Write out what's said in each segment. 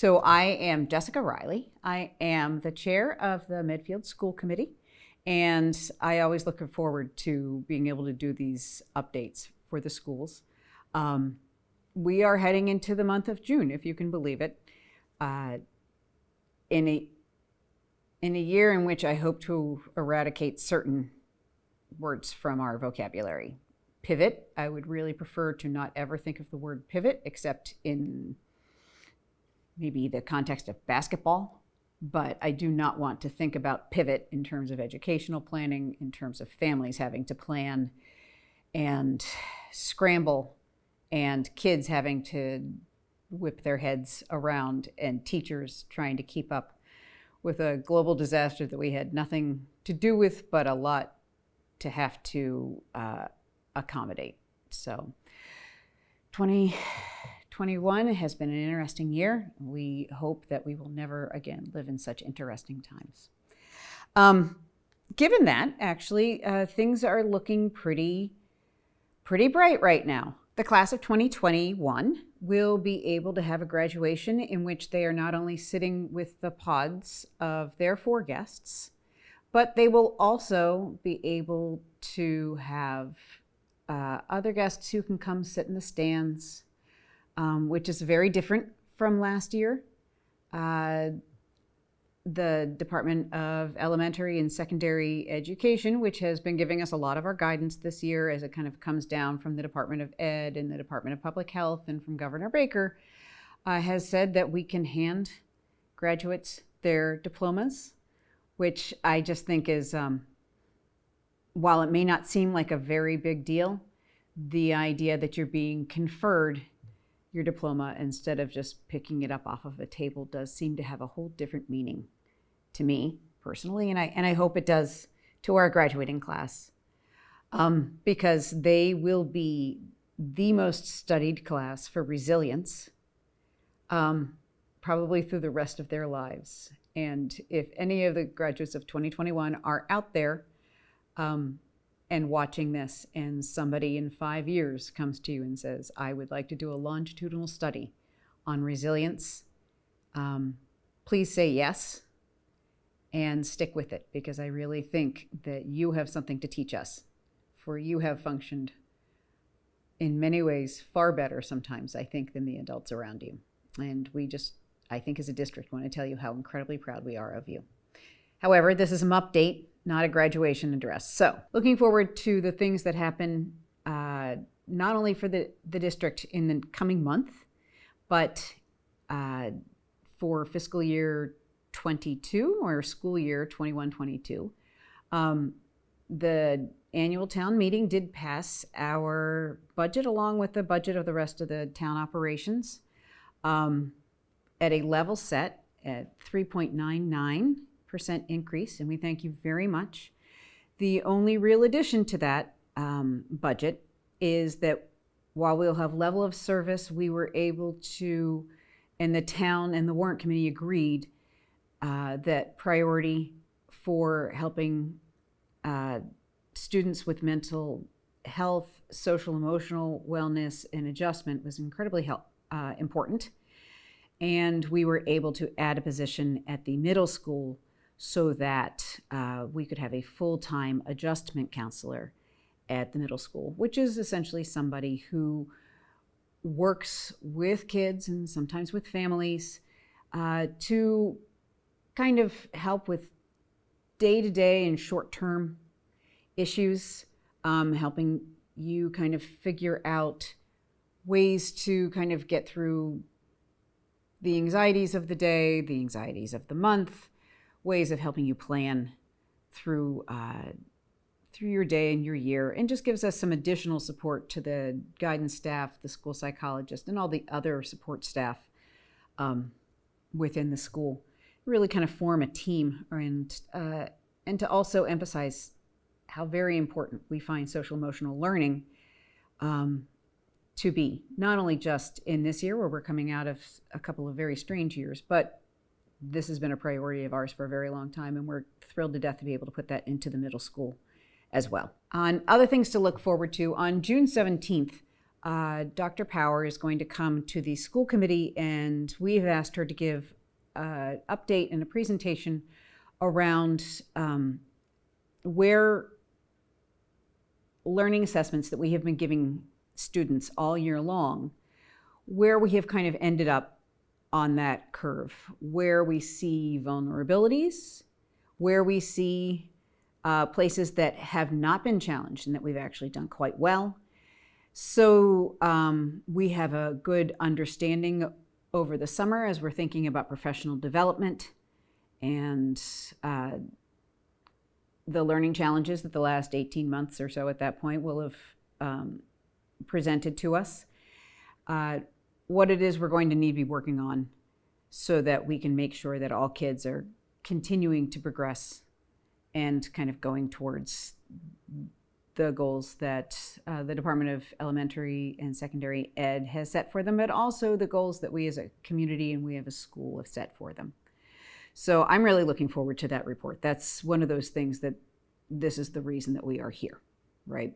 So I am Jessica Reilly. I am the chair of the Medfield School Committee, and I always look forward to being able to do these updates for the schools. We are heading into the month of June, if you can believe it, in a year in which I hope to eradicate certain words from our vocabulary. Pivot, I would really prefer to not ever think of the word pivot except in maybe the context of basketball, but I do not want to think about pivot in terms of educational planning, in terms of families having to plan and scramble, and kids having to whip their heads around, and teachers trying to keep up with a global disaster that we had nothing to do with, but a lot to have to accommodate. So 2021 has been an interesting year. We hope that we will never again live in such interesting times. Given that, actually, things are looking pretty bright right now. The class of 2021 will be able to have a graduation in which they are not only sitting with the pods of their 4 guests, but they will also be able to have other guests who can come sit in the stands, which is very different from last year. The Department of Elementary and Secondary Education, which has been giving us a lot of our guidance this year as it kind of comes down from the Department of Ed and the Department of Public Health and from Governor Baker, has said that we can hand graduates their diplomas, which I just think is, while it may not seem like a very big deal, the idea that you're being conferred your diploma instead of just picking it up off of a table does seem to have a whole different meaning to me personally, and I hope it does to our graduating class, because they will be the most studied class for resilience, probably through the rest of their lives. And if any of the graduates of 2021 are out there and watching this, and somebody in 5 years comes to you and says, I would like to do a longitudinal study on resilience, please say yes and stick with it, because I really think that you have something to teach us, for you have functioned in many ways far better sometimes, I think, than the adults around you. And we just, I think as a district, want to tell you how incredibly proud we are of you. However, this is an update, not a graduation address. So looking forward to the things that happen, not only for the district in the coming month, but for fiscal year 22 or school year 21-22. The annual town meeting did pass our budget along with the budget of the rest of the town operations at a level set at 3.99% increase, and we thank you very much. The only real addition to that budget is that while we'll have level of service, we were able to, and the town and the warrant committee agreed that priority for helping students with mental health, social, emotional wellness, and adjustment was incredibly important. And we were able to add a position at the middle school so that we could have a full-time adjustment counselor at the middle school, which is essentially somebody who works with kids and sometimes with families to kind of help with day-to-day and short-term issues, helping you kind of figure out ways to kind of get through the anxieties of the day, the anxieties of the month, ways of helping you plan through your day and your year, and just gives us some additional support to the guidance staff, the school psychologist, and all the other support staff within the school. Really kind of form a team, and to also emphasize how very important we find social emotional learning to be, not only just in this year where we're coming out of a couple of very strange years, but this has been a priority of ours for a very long time, and we're thrilled to death to be able to put that into the middle school as well. On other things to look forward to, on June 17th, Dr. Power is going to come to the school committee, and we've asked her to give an update and a presentation around where learning assessments that we have been giving students all year long, where we have kind of ended up on that curve, where we see vulnerabilities, where we see places that have not been challenged and that we've actually done quite well. So we have a good understanding over the summer as we're thinking about professional development and the learning challenges that the last 18 months or so at that point will have presented to us. What it is we're going to need to be working on so that we can make sure that all kids are continuing to progress and kind of going towards the goals that the Department of Elementary and Secondary Ed has set for them, but also the goals that we as a community and we as a school have set for them. So I'm really looking forward to that report. That's one of those things that this is the reason that we are here, right?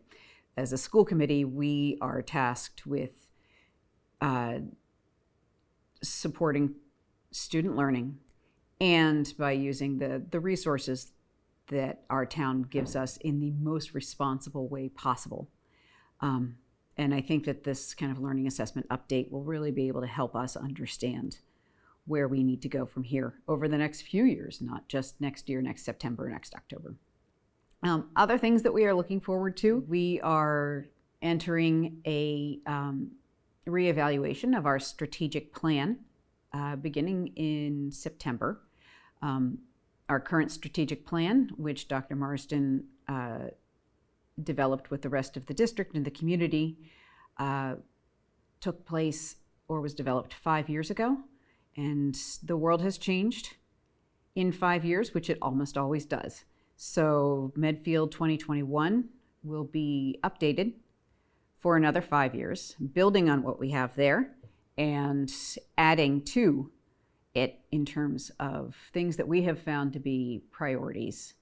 As a school committee, we are tasked with supporting student learning and by using the resources that our town gives us in the most responsible way possible. And I think that this kind of learning assessment update will really be able to help us understand where we need to go from here over the next few years, not just next year, next September, next October. Other things that we are looking forward to, we are entering a reevaluation of our strategic plan beginning in September. Our current strategic plan, which Dr. Marsden developed with the rest of the district and the community, took place or was developed 5 years ago. And the world has changed in 5 years, which it almost always does. So Medfield 2021 will be updated for another 5 years, building on what we have there and adding to it in terms of things that we have found to be priorities.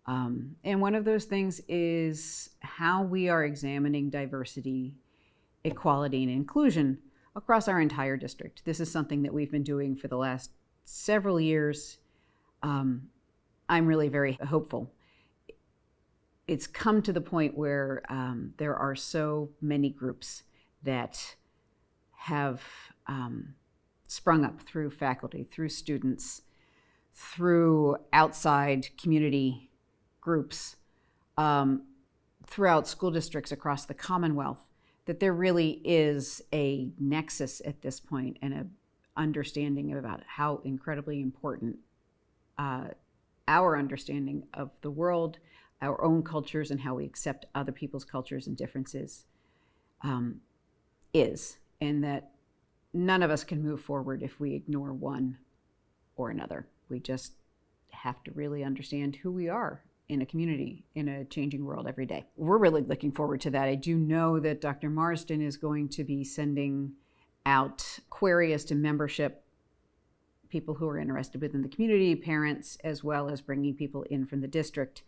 And one of those things is how we are examining diversity, equality, and inclusion across our entire district. This is something that we've been doing for the last several years. I'm really very hopeful. It's come to the point where there are so many groups that have sprung up through faculty, through students, through outside community groups, throughout school districts across the Commonwealth, that there really is a nexus at this point and an understanding about how incredibly important our understanding of the world, our own cultures, and how we accept other people's cultures and differences is, and that none of us can move forward if we ignore one or another. We just have to really understand who we are in a community, in a changing world every day. We're really looking forward to that. I do know that Dr. Marsden is going to be sending out queries to membership, people who are interested within the community, parents, as well as bringing people in from the district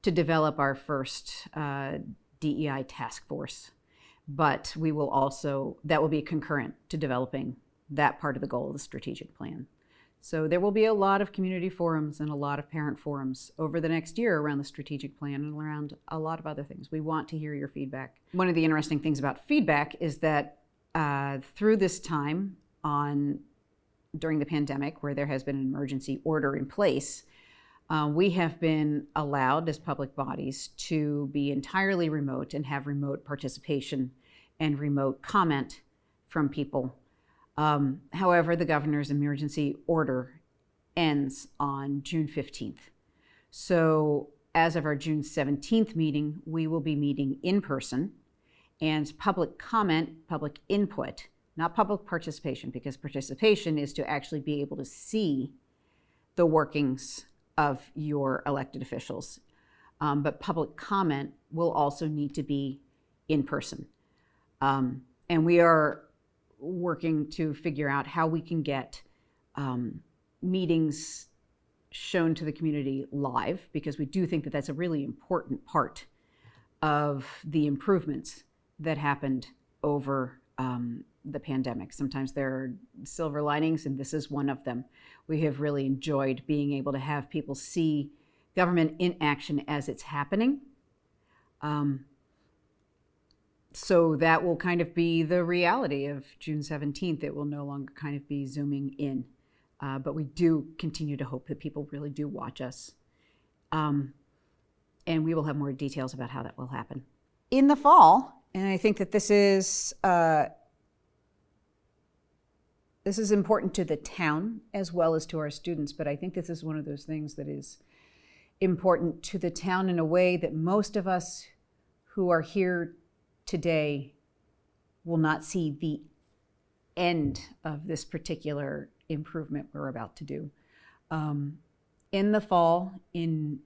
to develop our first DEI task force. But we will also, that will be concurrent to developing that part of the goal of the strategic plan. So there will be a lot of community forums and a lot of parent forums over the next year around the strategic plan and around a lot of other things. We want to hear your feedback. One of the interesting things about feedback is that through this time during the pandemic, where there has been an emergency order in place, we have been allowed as public bodies to be entirely remote and have remote participation and remote comment from people. However, the governor's emergency order ends on June 15th. So as of our June 17th meeting, we will be meeting in person, and public comment, public input, not public participation, because participation is to actually be able to see the workings of your elected officials. But public comment will also need to be in person. And we are working to figure out how we can get meetings shown to the community live, because we do think that that's a really important part of the improvements that happened over the pandemic. Sometimes there are silver linings, and this is one of them. We have really enjoyed being able to have people see government in action as it's happening. So that will kind of be the reality of June 17th. It will no longer kind of be zooming in. But we do continue to hope that people really do watch us. And we will have more details about how that will happen in the fall. And I think that this is important to the town as well as to our students. But I think this is one of those things that is important to the town in a way that most of us who are here today will not see the end of this particular improvement we're about to do. In the fall, in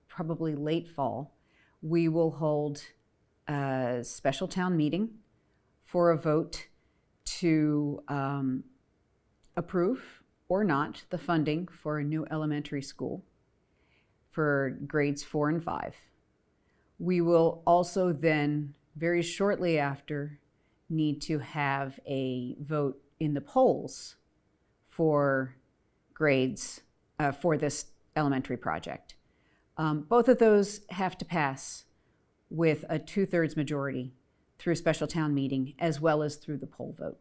probably late fall, we will hold a special town meeting for a vote to approve or not the funding for a new elementary school for grades 4 and 5. We will also then, very shortly after, need to have a vote in the polls for grades for this elementary project. Both of those have to pass with a 2/3 majority through a special town meeting as well as through the poll vote.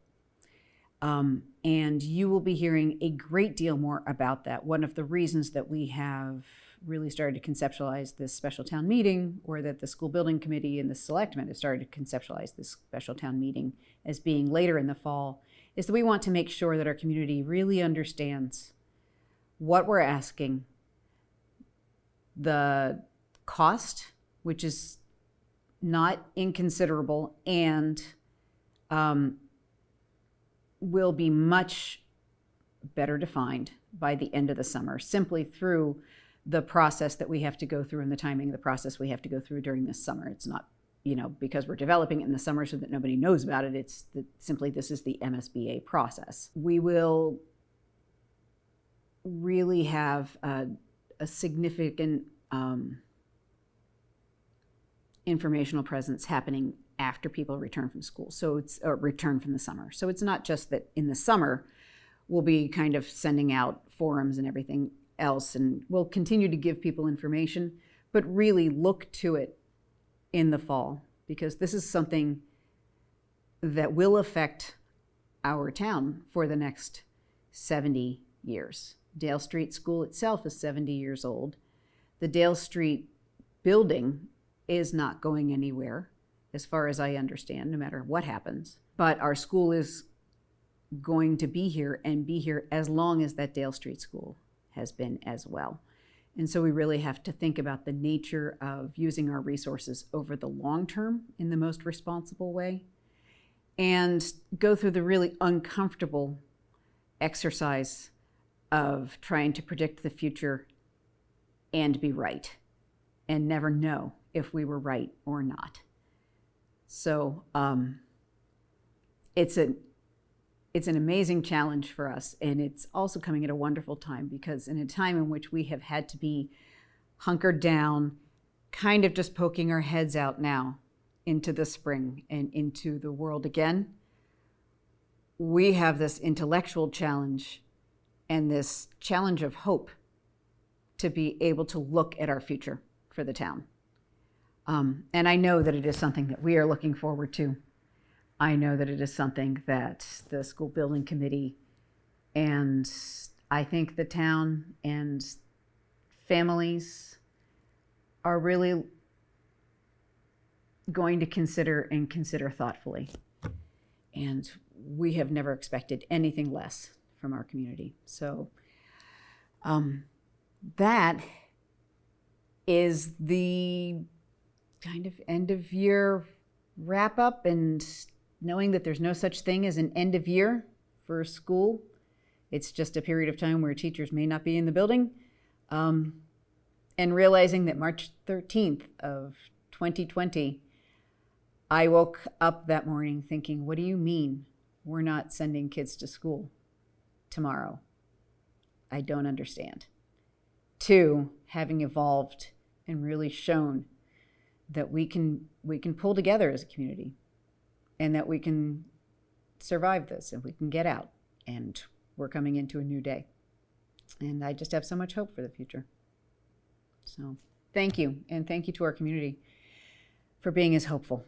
And you will be hearing a great deal more about that. One of the reasons that we have really started to conceptualize this special town meeting, or that the school building committee and the selectmen have started to conceptualize this special town meeting as being later in the fall, is that we want to make sure that our community really understands what we're asking, the cost, which is not inconsiderable, and will be much better defined by the end of the summer, simply through the process that we have to go through and the timing of the process we have to go through during this summer. It's not, because we're developing it in the summer so that nobody knows about it. It's simply this is the MSBA process. We will really have a significant informational presence happening after people return from school, return from the summer. So it's not just that in the summer we'll be kind of sending out forums and everything else, and we'll continue to give people information, but really look to it in the fall, because this is something that will affect our town for the next 70 years. Dale Street School itself is 70 years old. The Dale Street building is not going anywhere, as far as I understand, no matter what happens. But our school is going to be here and be here as long as that Dale Street School has been as well. And so we really have to think about the nature of using our resources over the long term in the most responsible way, and go through the really uncomfortable exercise of trying to predict the future and be right, and never know if we were right or not. So it's an amazing challenge for us, and it's also coming at a wonderful time, because in a time in which we have had to be hunkered down, kind of just poking our heads out now into the spring and into the world again, we have this intellectual challenge and this challenge of hope to be able to look at our future for the town. And I know that it is something that we are looking forward to. I know that it is something that the school building committee and I think the town and families are really going to consider thoughtfully. And we have never expected anything less from our community. So that is the kind of end of year wrap up, and knowing that there's no such thing as an end of year for school. It's just a period of time where teachers may not be in the building. And realizing that March 13th of 2020, I woke up that morning thinking, what do you mean we're not sending kids to school tomorrow? I don't understand. 2, having evolved and really shown that we can pull together as a community. and that we can survive this and we can get out, and we're coming into a new day. And I just have so much hope for the future. So thank you, and thank you to our community for being as hopeful.